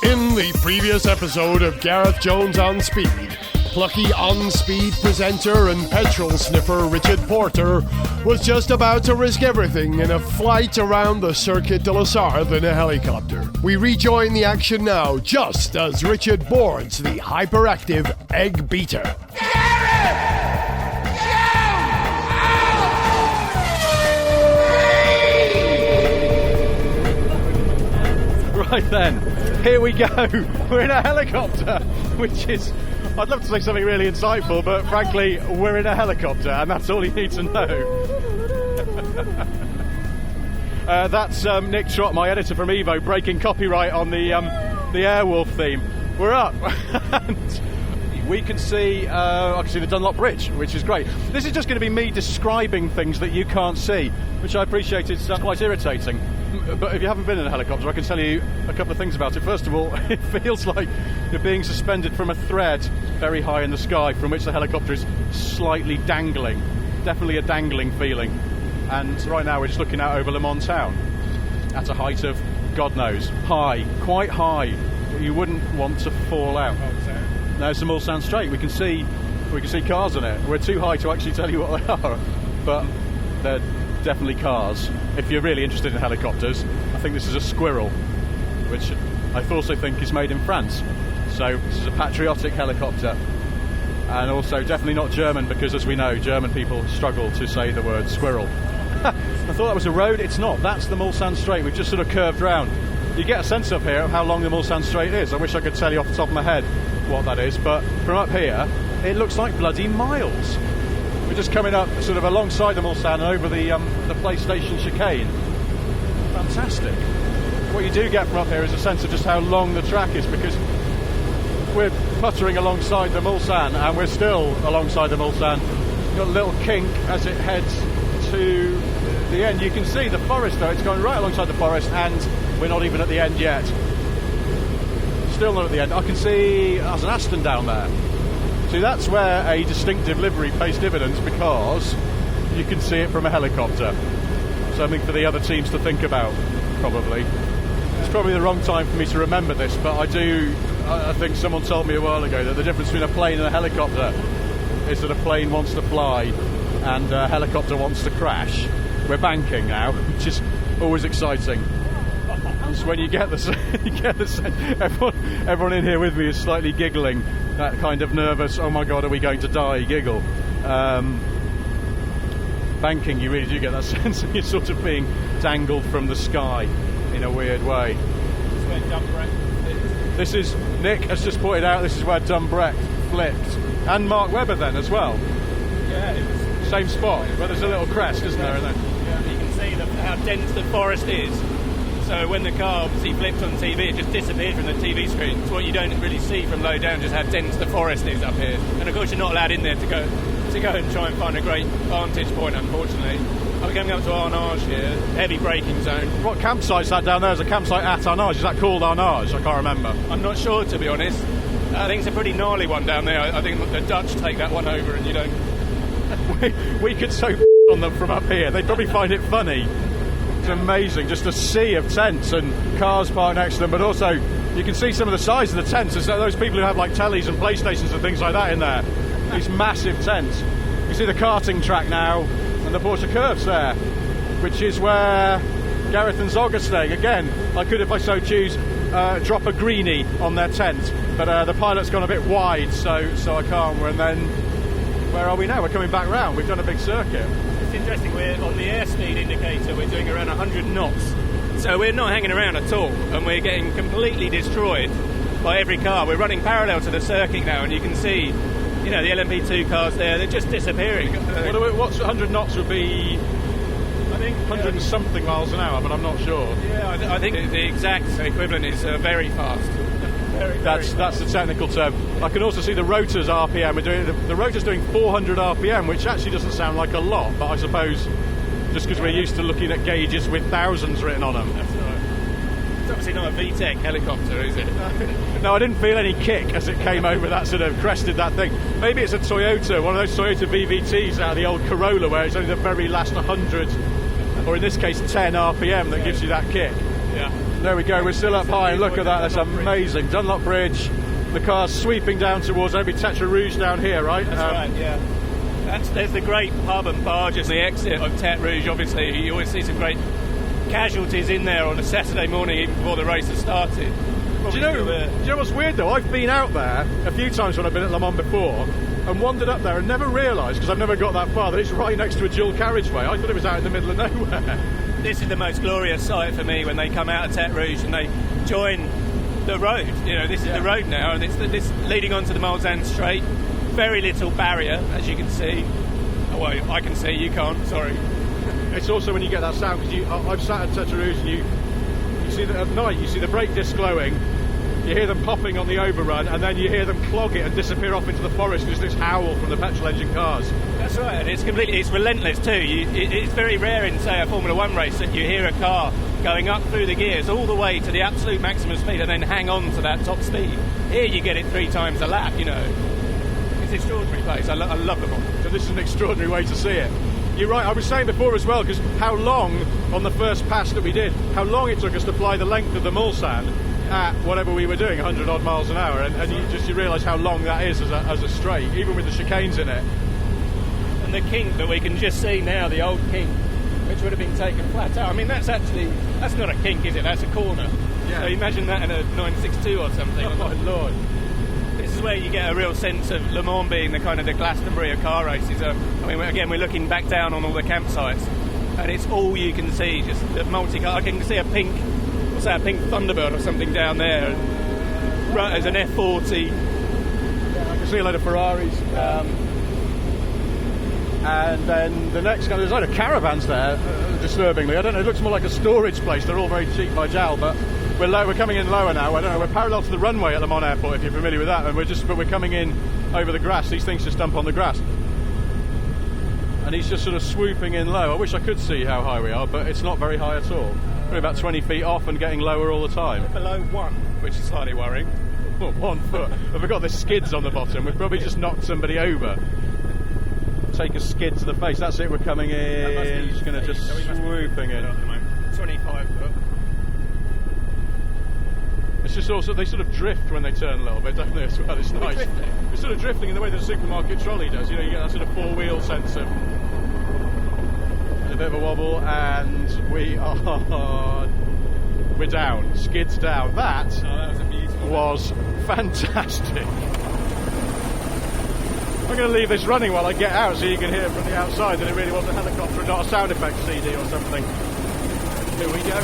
In the previous episode of Gareth Jones on Speed, plucky on-speed presenter and petrol sniffer Richard Porter was just about to risk everything in a flight around the Circuit de la Sarthe in a helicopter. We rejoin the action now, just as Richard boards the hyperactive egg beater. Right then, here we go. We're in a helicopter, which is, I'd love to say something really insightful, but frankly, we're in a helicopter, and that's all you need to know. That's Nick Trott, my editor from Evo, breaking copyright on the Airwolf theme. We're up, and we can see, I can see the Dunlop Bridge, which is great. This is just going to be me describing things that you can't see, which I appreciate is quite irritating. But if you haven't been in a helicopter, I can tell you a couple of things about it. First of all, it feels like you're being suspended from a thread very high in the sky, from which the helicopter is slightly dangling. Definitely a dangling feeling. And right now we're just looking out over Le Mans town at a height of, God knows, high, quite high. You wouldn't want to fall out. No, it's the Mulsanne Straight. We can see cars in it. We're too high to actually tell you what they are, but they're definitely cars. If you're really interested in helicopters, I think this is a Squirrel, which I also think is made in France. So this is a patriotic helicopter, and also definitely not German, because as we know, German people struggle to say the word squirrel. I thought that was a road. It's not. That's the Mulsanne Straight. We've just sort of curved round. You get a sense up here of how long the Mulsanne Straight is. I wish I could tell you off the top of my head what that is, but from up here it looks like bloody miles. We're just coming up sort of alongside the Mulsanne and over the PlayStation chicane. Fantastic. What you do get from up here is a sense of just how long the track is, because we're puttering alongside the Mulsanne, and we're still alongside the Mulsanne. You've got a little kink as it heads to the end. You can see the forest though, it's going right alongside the forest, and we're not even at the end yet. Still not at the end. I can see there's an Aston down there. See, that's where a distinctive livery pays dividends, because you can see it from a helicopter. Something for the other teams to think about, probably. It's probably the wrong time for me to remember this, but I think someone told me a while ago that the difference between a plane and a helicopter is that a plane wants to fly and a helicopter wants to crash. We're banking now, which is always exciting. It's when you get the everyone in here with me is slightly giggling, that kind of nervous, oh my god, are we going to die giggle. Banking, you really do get that sense of you're sort of being dangled from the sky in a weird way. This is, Nick has just pointed out, this is where Dumbrecht flipped, and Mark Webber then as well. Yeah, it was same spot, where there's a little crest, isn't there? Yeah, you can see how dense the forest is. So when the car obviously flipped on TV, it just disappeared from the TV screen. It's what you don't really see from low down, just how dense the forest is up here. And of course you're not allowed in there to go and try and find a great vantage point, unfortunately. We're coming up to Arnage here, heavy braking zone. What campsite's that down there? Is a campsite at Arnage? Is that called Arnage? I can't remember. I'm not sure, to be honest. I think it's a pretty gnarly one down there. I think the Dutch take that one over and you don't... we could so on them from up here. They'd probably find it funny. It's amazing, just a sea of tents and cars parked next to them, but also you can see some of the size of the tents. There's those people who have like tellies and PlayStations and things like that in there. These massive tents. You see the karting track now and the Porsche Curves there, which is where Gareth and Zog are staying. Again, I could, if I so choose, drop a greenie on their tent, but the pilot's gone a bit wide, so I can't. And then, where are we now? We're coming back round. We've done a big circuit. It's interesting, we're on the airspeed indicator, we're doing around 100 knots. So we're not hanging around at all, and we're getting completely destroyed by every car. We're running parallel to the circuit now, and you can see, the LMP2 cars there, they're just disappearing. What's 100 knots would be? I think 100 and something miles an hour, but I'm not sure. Yeah, I think the exact equivalent is very fast. That's the technical term. I can also see the rotor's RPM. The rotor's doing 400 RPM, which actually doesn't sound like a lot, but I suppose just because we're used to looking at gauges with thousands written on them. That's right. It's obviously not a VTEC helicopter, is it? No, I didn't feel any kick as it came over that sort of crested that thing. Maybe it's a Toyota, one of those Toyota VVTs out of the old Corolla, where it's only the very last 100, or in this case 10 RPM that gives you that kick. Yeah. There we go, we're still up high, and look at that, that's amazing. Dunlop Bridge, the car's sweeping down towards every Tetra Rouge down here, right? That's right, yeah. There's the great pub and bar just the exit of Tetra Rouge, obviously. You always see some great casualties in there on a Saturday morning even before the race has started. Do you know what's weird though? I've been out there a few times when I've been at Le Mans before and wandered up there and never realised, because I've never got that far, that it's right next to a dual carriageway. I thought it was out in the middle of nowhere. This is the most glorious sight for me when they come out of Tetra Rouge and they join the road. You know, this is the road now, and it's this leading onto the Mulsanne Straight. Very little barrier, as you can see. Oh, well, I can see, you can't, sorry. It's also when you get that sound, because I've sat at Tetra Rouge and you see that at night, you see the brake disc glowing, you hear them popping on the overrun, and then you hear them clog it and disappear off into the forest. There's this howl from the petrol engine cars. That's right, and it's relentless too. It's very rare in, say, a Formula 1 race that you hear a car going up through the gears all the way to the absolute maximum speed and then hang on to that top speed. Here you get it 3 times a lap, you know. It's an extraordinary place. I love them all. So this is an extraordinary way to see it. You're right, I was saying before as well, because how long on the first pass that we did, how long it took us to fly the length of the Mulsanne at whatever we were doing, 100 odd miles an hour, and you realise how long that is as a straight, even with the chicanes in it. And the kink that we can just see now, the old kink, which would have been taken flat out. I mean, that's not a kink, is it? That's a corner. Yeah. So imagine that in a 962 or something. Oh my lord. This is where you get a real sense of Le Mans being the kind of the Glastonbury of car races. I mean, again, we're looking back down on all the campsites, and it's all you can see, just the multi-car. I can see a pink Thunderbird or something down there. Right, there's an F40. Yeah, I can see a load of Ferraris. And then the next guy, there's a load of caravans there, disturbingly. I don't know, it looks more like a storage place. They're all very cheap by Jal, but we're coming in lower now. I don't know, we're parallel to the runway at Le Mans Airport, if you're familiar with that, and we're coming in over the grass. These things just dump on the grass. And he's just sort of swooping in low. I wish I could see how high we are, but it's not very high at all. We're about 20 feet off and getting lower all the time. We're below 1, which is slightly worrying. 1 foot. Have we got the skids on the bottom? We've probably just knocked somebody over. Take a skid to the face. That's it, we're coming in. Just going to just swooping in. 25 foot. It's just also, they sort of drift when they turn a little bit, don't they, as well? It's nice. We're sort of drifting in the way that a supermarket trolley does. You know, you get that sort of 4-wheel sense of... And a bit of a wobble, and we're down. Skids down. That was fantastic. I'm going to leave this running while I get out so you can hear from the outside that it really was a helicopter and not a sound effects CD or something. Here we go.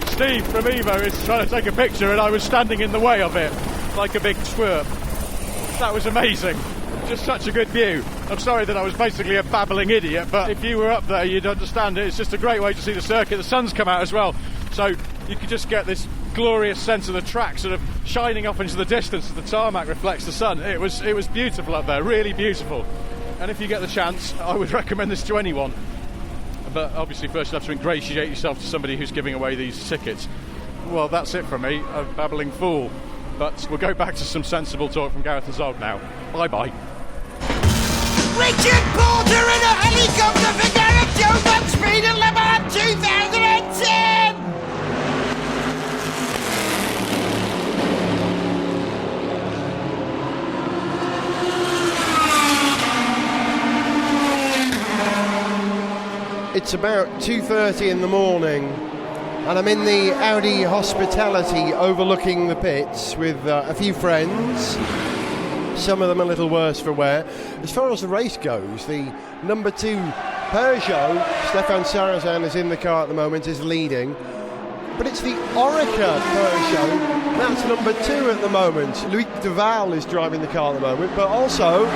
Steve from Evo is trying to take a picture and I was standing in the way of it like a big twerp. That was amazing. Just such a good view. I'm sorry that I was basically a babbling idiot, but if you were up there you'd understand it. It's just a great way to see the circuit. The sun's come out as well, so you could just get this glorious sense of the track sort of shining off into the distance as the tarmac reflects the sun. It was beautiful up there, really beautiful. And if you get the chance, I would recommend this to anyone. But obviously first you have to ingratiate yourself to somebody who's giving away these tickets. Well, that's it from me, a babbling fool. But we'll go back to some sensible talk from Gareth and Zog now. Bye-bye. Richard Porter in a helicopter for Gareth Jones on Speed at Le Mans 2010! It's about 2:30 in the morning and I'm in the Audi hospitality overlooking the pits with a few friends, some of them a little worse for wear. As far as the race goes, the number 2 Peugeot, Stéphane Sarrazin is in the car at the moment, is leading, but it's the Oreca Peugeot, that's number 2 at the moment. Loïc Duval is driving the car at the moment, but also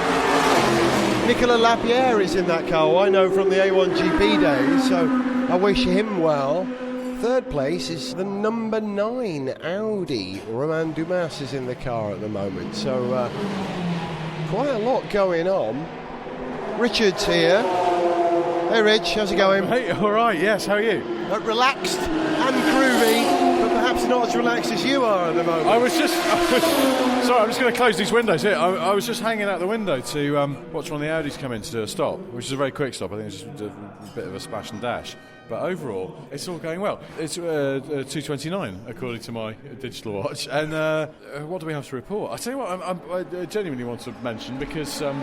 Nicolas Lapierre is in that car, I know from the A1GP days, so I wish him well. Third place is the number 9 Audi. Romain Dumas is in the car at the moment, so quite a lot going on. Richard's here. Hey Rich, how's it going? Hey, all right, yes, how are you? Relaxed and groovy, but perhaps Gareth's not as relaxed as you are at the moment. Sorry, I'm just going to close these windows here. I was just hanging out the window to watch one of the Audis come in to do a stop, which is a very quick stop. I think it's just a bit of a splash and dash. But overall, it's all going well. It's 2:29 according to my digital watch. And what do we have to report? I tell you what, I genuinely want to mention because the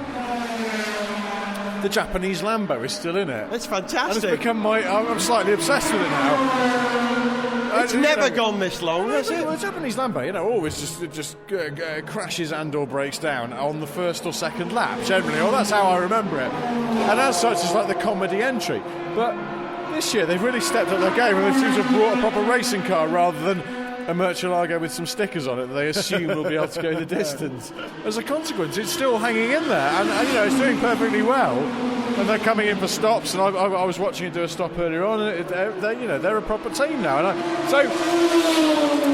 Japanese Lambo is still in it. It's fantastic. And it's become I'm slightly obsessed with it now. It's never gone this long, has it? Well, the Japanese Lambo, always just crashes and/or breaks down on the first or second lap. Generally, that's how I remember it. And as such, it's like the comedy entry. But this year they've really stepped up their game and they seem to have brought a proper racing car rather than a Murcielago with some stickers on it that they assume will be able to go the distance. As a consequence, it's still hanging in there and it's doing perfectly well. And they're coming in for stops, and I was watching it do a stop earlier on. And they're a proper team now. So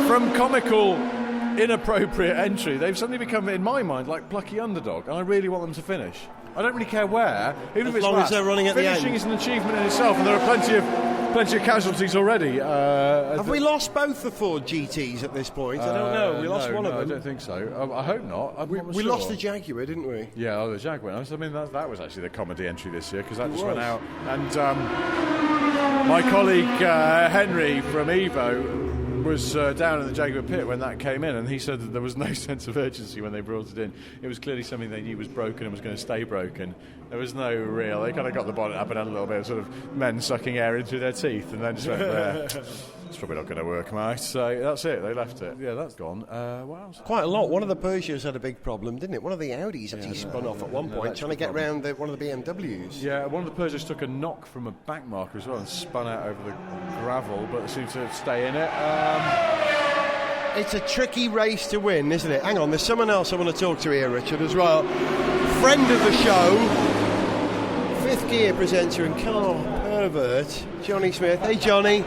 from comical, inappropriate entry, they've suddenly become, in my mind, like plucky underdog, and I really want them to finish. I don't really care where, even if it's long as they're running at the end. Finishing is an achievement in itself, and there are plenty of casualties already. Have we lost both the Ford GTs at this point? I don't know. We lost one of them. I don't think so. I hope not. We lost the Jaguar, didn't we? Yeah, the Jaguar. I mean, that was actually the comedy entry this year because that just went out. And my colleague Henry from Evo was down in the Jaguar pit when that came in, and he said that there was no sense of urgency when they brought it in. It was clearly something they knew was broken and was going to stay broken. There was no real. They kind of got the bonnet up and had a little bit of sort of men sucking air in through their teeth, and then just went there. It's probably not going to work, mate. So that's it. They left it. Yeah, that's gone. What else? Quite a lot. One of the Peugeots had a big problem, didn't it? One of the Audis actually spun off at one point, trying to get round one of the BMWs. Yeah, one of the Peugeots took a knock from a back marker as well and spun out over the gravel, but it seemed to stay in it. It's a tricky race to win, isn't it? Hang on, there's someone else I want to talk to here, Richard, as well. Friend of the show, Fifth Gear presenter and car pervert, Jonny Smith. Hey, Jonny.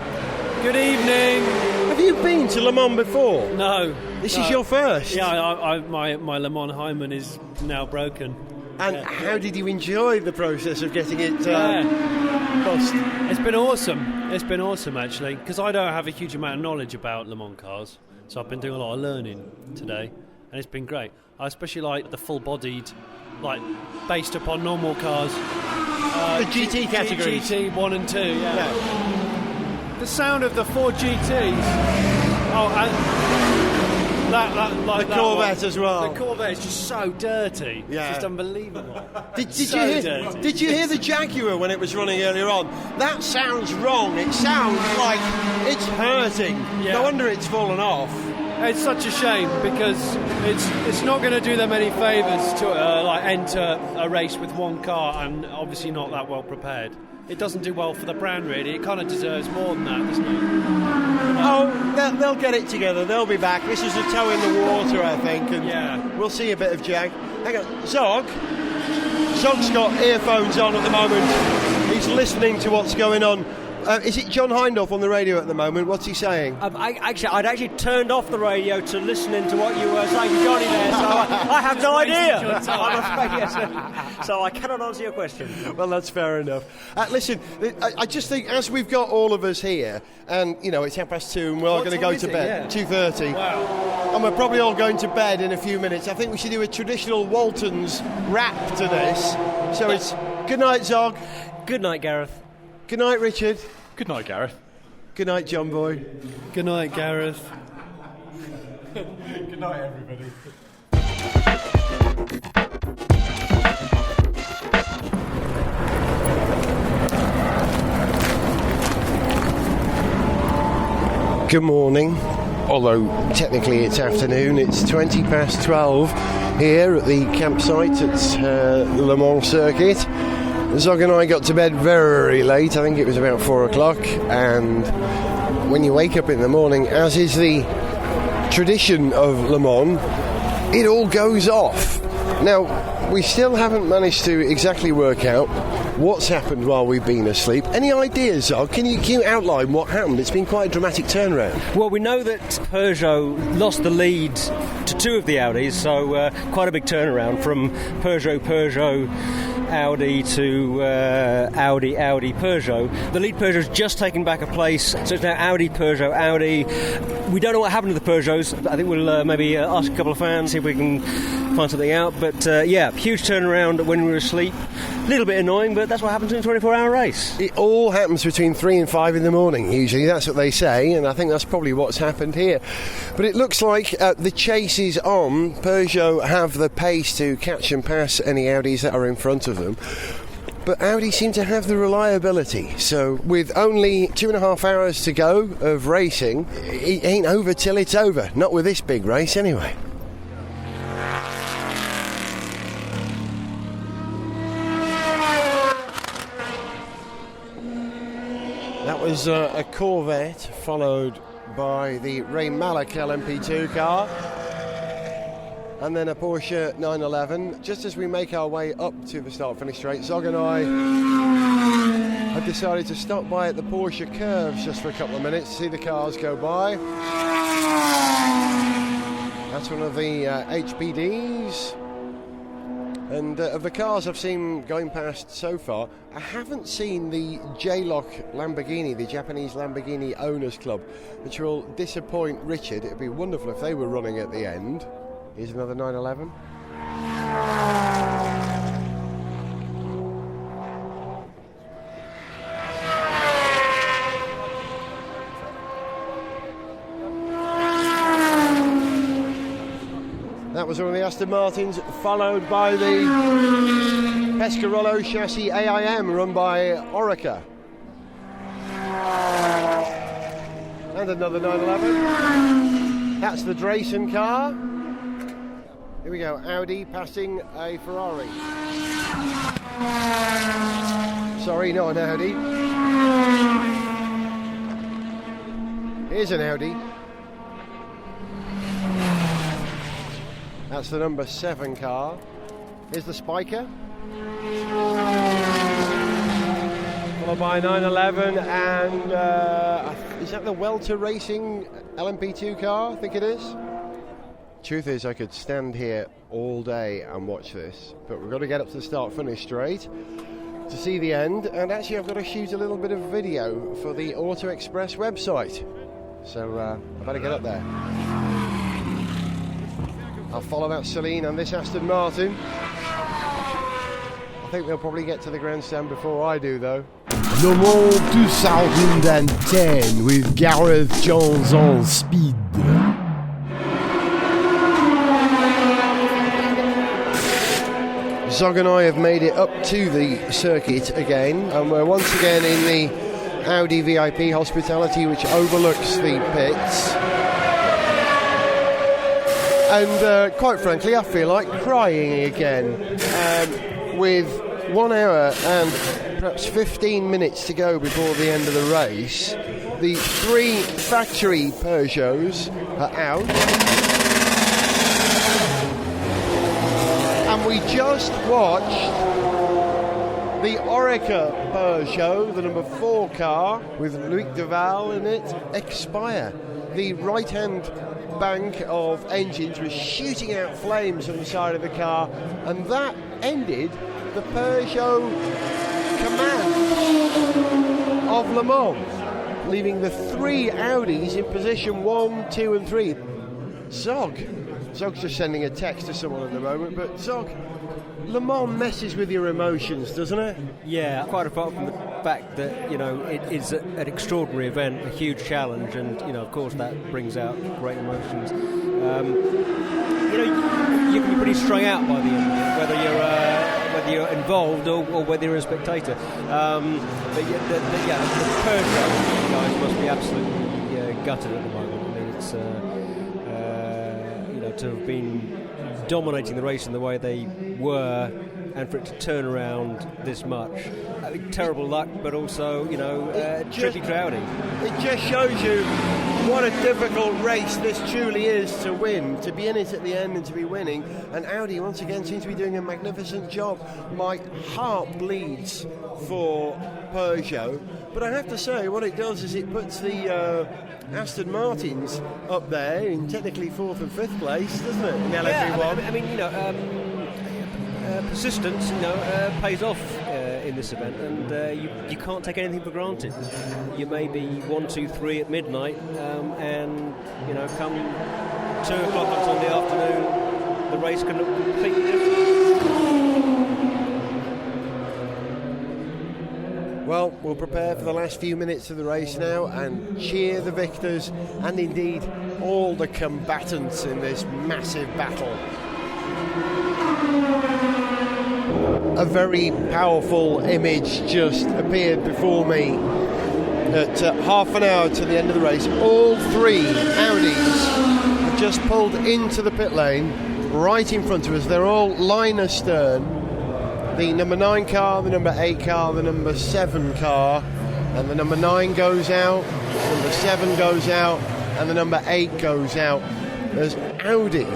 Good evening. Have you been to Le Mans before? No. This is your first? Yeah, my Le Mans Hyman is now broken. And how did you enjoy the process of getting it lost? It's been awesome. It's been awesome, actually, because I don't have a huge amount of knowledge about Le Mans cars, so I've been doing a lot of learning today, and it's been great. I especially like the full-bodied, like, based upon normal cars. The GT categories. GT 1 and 2, yeah. The sound of the Ford GTs. Oh, and the Corvette as well. The Corvette is just so dirty. Yeah. It's just unbelievable. Did you hear the Jaguar when it was running earlier on? That sounds wrong. It sounds like it's hurting. Yeah. No wonder it's fallen off. It's such a shame because it's not going to do them any favours to enter a race with one car and obviously not that well prepared. It doesn't do well for the brand, really. It kind of deserves more than that, doesn't it? Oh, they'll get it together. They'll be back. This is a toe in the water, I think, and we'll see a bit of Jag. Hang on, Zog's got earphones on at the moment. He's listening to what's going on. Is it John Hindhaugh on the radio at the moment? What's he saying? I'd actually turned off the radio to listening to what you were saying to Johnny there, so I have no idea. I'm afraid, yes. So I cannot answer your question. Well, that's fair enough. Listen, I just think as we've got all of us here, and it's 2:30 and we're all going to go to bed, 2:30. Wow. And we're probably all going to bed in a few minutes. I think we should do a traditional Walton's rap to this. So it's good night, Zog. Good night, Gareth. Good night, Richard. Good night, Gareth. Good night, John Boy. Good night, Gareth. Good night, everybody. Good morning. Although technically it's afternoon, it's 12:20 here at the campsite at Le Mans Circuit. Zog and I got to bed very late. I think it was about 4 o'clock. And when you wake up in the morning, as is the tradition of Le Mans, it all goes off. Now, we still haven't managed to exactly work out what's happened while we've been asleep. Any ideas, Zog? Can you outline what happened? It's been quite a dramatic turnaround. Well, we know that Peugeot lost the lead to two of the Audis, so quite a big turnaround from Peugeot, Audi to Audi, Peugeot. The lead Peugeot's just taken back a place, so it's now Audi, Peugeot, Audi. We don't know what happened to the Peugeots. I think we'll maybe ask a couple of fans, see if we can find something out. But yeah, huge turnaround when we were asleep. A little bit annoying, but that's what happens in a 24-hour race. It all happens between 3 and 5 in the morning, usually. That's what they say, and I think that's probably what's happened here. But it looks like the chase is on. Peugeot have the pace to catch and pass any Audis that are in front of them. But Audi seem to have the reliability. So with only 2.5 hours to go of racing, it ain't over till it's over. Not with this big race, anyway. That was a Corvette, followed by the Ray Malek LMP2 car, and then a Porsche 911. Just as we make our way up to the start-finish straight, Zog and I have decided to stop by at the Porsche Curves just for a couple of minutes to see the cars go by. That's one of the HPDs. And of the cars I've seen going past so far, I haven't seen the J-Lock Lamborghini, the Japanese Lamborghini Owners Club, which will disappoint Richard. It would be wonderful if they were running at the end. Here's another 911. That was one of the Aston Martins, followed by the Pescarolo chassis AIM run by Orica. And another 911. That's the Drayson car. Here we go, Audi passing a Ferrari. Sorry, not an Audi. Here's an Audi. That's the number 7 car. Here's the Spiker. Followed by 911 and is that the Welter Racing LMP2 car? I think it is. Truth is, I could stand here all day and watch this, but we've got to get up to the start-finish straight to see the end, and actually I've got to shoot a little bit of video for the Auto Express website. So I better get up there. I'll follow that Celine and this Aston Martin. I think they'll probably get to the grandstand before I do, though. Le Mans 2010 with Gareth Jones on speed. Zog and I have made it up to the circuit again, and we're once again in the Audi VIP hospitality, which overlooks the pits. And quite frankly, I feel like crying again. With 1 hour and perhaps 15 minutes to go before the end of the race, the 3 factory Peugeots are out. And we just watched the Orica Peugeot, the number 4 car, with Loïc Duval in it, expire. The right-hand bank of engines was shooting out flames on the side of the car, and that ended the Peugeot command of Le Mans, leaving the 3 Audis in position 1, 2 and 3. Zog's just sending a text to someone at the moment, but Zog, Le Mans messes with your emotions, doesn't it? Yeah, quite apart from the fact that, you know, it is an extraordinary event, a huge challenge, and, you know, of course that brings out great emotions. You know, you can be pretty strung out by the end of it, whether you're involved or whether you're a spectator. But the Peugeot guys must be absolutely gutted at the moment. I mean, it's you know, to have been dominating the race in the way they were, and for it to turn around this much. I think terrible luck, but also, you know, tricky crowding. It just shows you what a difficult race this truly is to win, to be in it at the end and to be winning. And Audi once again seems to be doing a magnificent job. My heart bleeds for Peugeot, but I have to say what it does is it puts the Aston Martins up there in technically 4th and 5th place, doesn't it, in LMP1? I mean, you know, persistence, pays off in this event, and you can't take anything for granted. You may be 1, 2, 3 at midnight, and come 2 o'clock on Sunday afternoon, the race can look completely different. Well, we'll prepare for the last few minutes of the race now and cheer the victors and indeed all the combatants in this massive battle. A very powerful image just appeared before me at half an hour to the end of the race. All 3 Audis have just pulled into the pit lane right in front of us. They're all line astern. The number 9 car, the number 8 car, the number 7 car, and the number 9 goes out, the number 7 goes out, and the number 8 goes out. As Audi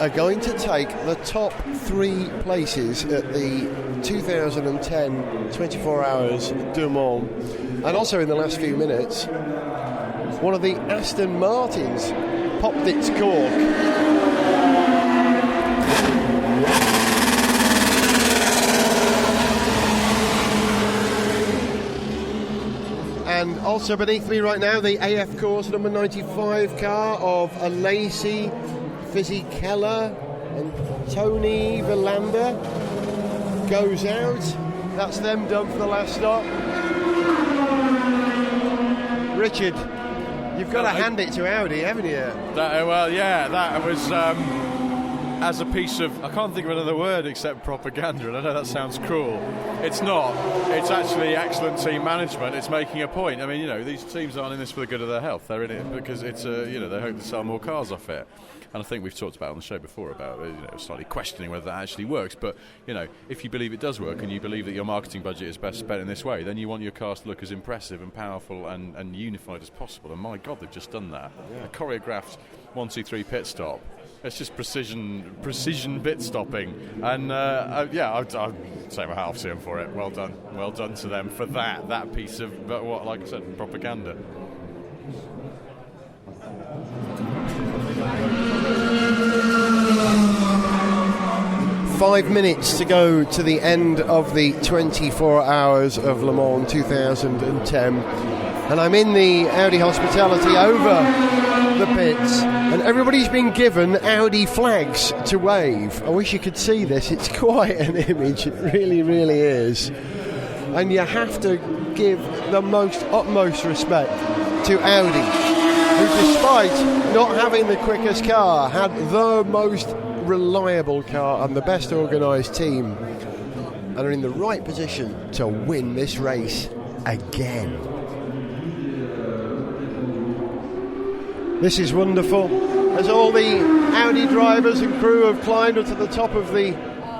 are going to take the top 3 places at the 2010 24 Hours du Mans. And also in the last few minutes, one of the Aston Martins popped its cork. And also beneath me right now, the AF Course number 95 car of Alesi, Fizzy Keller and Tony Verlander goes out. That's them done for the last stop. Richard, you've got to hand it to Audi, haven't you? That was as a piece of, I can't think of another word except propaganda, and I know that sounds cruel. It's not. It's actually excellent team management. It's making a point. I mean, these teams aren't in this for the good of their health. They're in it because it's they hope to sell more cars off it. And I think we've talked about on the show before about slightly questioning whether that actually works. But if you believe it does work and you believe that your marketing budget is best spent in this way, then you want your cars to look as impressive and powerful and unified as possible. And my God, they've just done that. Yeah. A choreographed 1, 2, 3 pit stop. It's just precision bit stopping, and I'd say my hat off to them for it. Well done to them for that piece of, but what, like I said, propaganda. Five minutes to go to the end of the 24 Hours of Le Mans 2010, and I'm in the Audi hospitality over the pits, and everybody's been given Audi flags to wave. I wish you could see this. It's quite an image. It really, really is. And you have to give the utmost respect to Audi, who, despite not having the quickest car, had the most reliable car and the best organised team, and are in the right position to win this race again. This is wonderful, as all the Audi drivers and crew have climbed up to the top of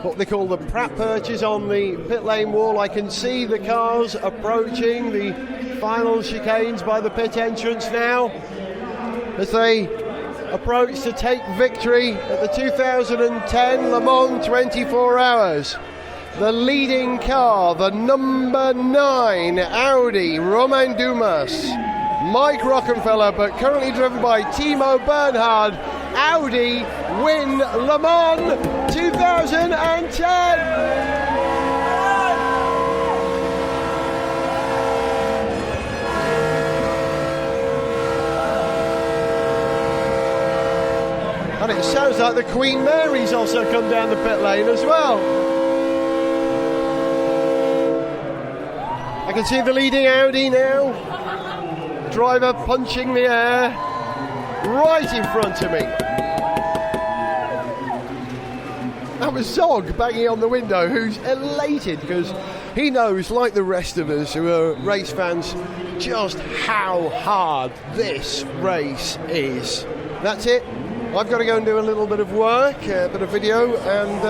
what they call the Pratt perches on the pit lane wall. I can see the cars approaching the final chicanes by the pit entrance now, as they approach to take victory at the 2010 Le Mans 24 Hours. The leading car, the number 9 Audi Romain Dumas, Mike Rockenfeller, but currently driven by Timo Bernhard. Audi win Le Mans 2010. And it sounds like the Queen Mary's also come down the pit lane as well. I can see the leading Audi now. Driver punching the air right in front of me. That was Zog banging on the window, who's elated because he knows, like the rest of us who are race fans, just how hard this race is. That's it. I've got to go and do a little bit of work, a bit of video, and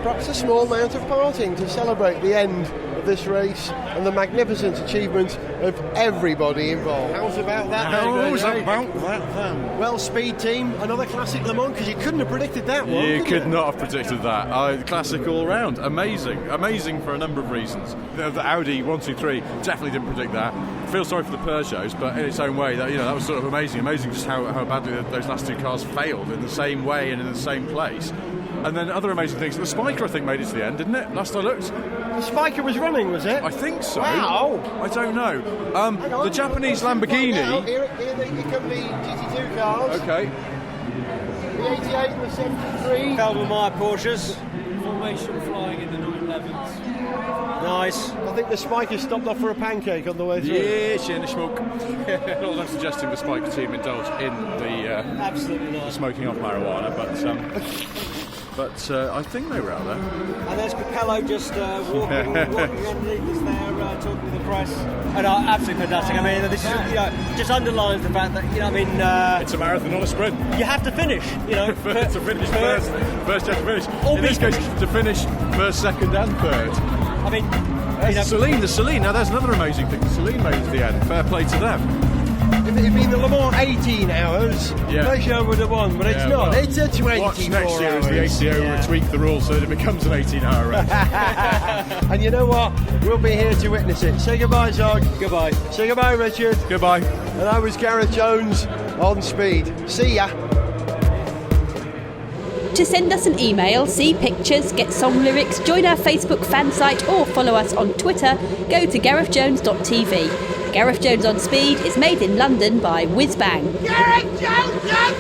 perhaps a small amount of partying to celebrate the end of this race and the magnificent achievement of everybody involved. How's about that? How's about that then? Well, Speed Team, another classic Le Mans, because you couldn't have predicted that one. You could not have predicted that. Classic all round. Amazing for a number of reasons. The Audi 1, 2, 3 definitely didn't predict that. I feel sorry for the Peugeots, but in its own way, that was sort of amazing just how badly those last two cars failed in the same way and in the same place. And then other amazing things. The Spiker, I think, made it to the end, didn't it? Last I looked. The Spiker was running, was it? I think so. Wow. I don't know. The Japanese Here Lamborghini. they come the GT2 cars. Okay. The 88 and the 73. Calvin-Meyer Porsches. Formation flying in the 911s. Nice. I think the Spiker stopped off for a pancake on the way through. Yeah, in the smoke. Not that I'm suggesting the Spiker team indulge in the Absolutely not. smoking of marijuana, but I think they were out there. And there's Capello just walking underneath us there, talking to the press. And absolutely fantastic. I mean, this is, just underlines the fact that, It's a marathon, not a sprint. you have to finish, to finish first you have to finish. In this case, to finish first, second and third. I mean, The Celine, now there's another amazing thing. The Celine made it to the end. Fair play to them. If it had been the Le Mans 18 hours, Peugeot would have won, but it's not. It's a 24 Watch next year hours. as the ACO tweak the rules so that it becomes an 18-hour race. And you know what? We'll be here to witness it. Say goodbye, Zog. goodbye. Say goodbye, Richard. Goodbye. And I was Gareth Jones on Speed. See ya. To send us an email, see pictures, get song lyrics, join our Facebook fan site or follow us on Twitter, go to garethjones.tv. Gareth Jones on Speed is made in London by Whizbang. Gareth Jones on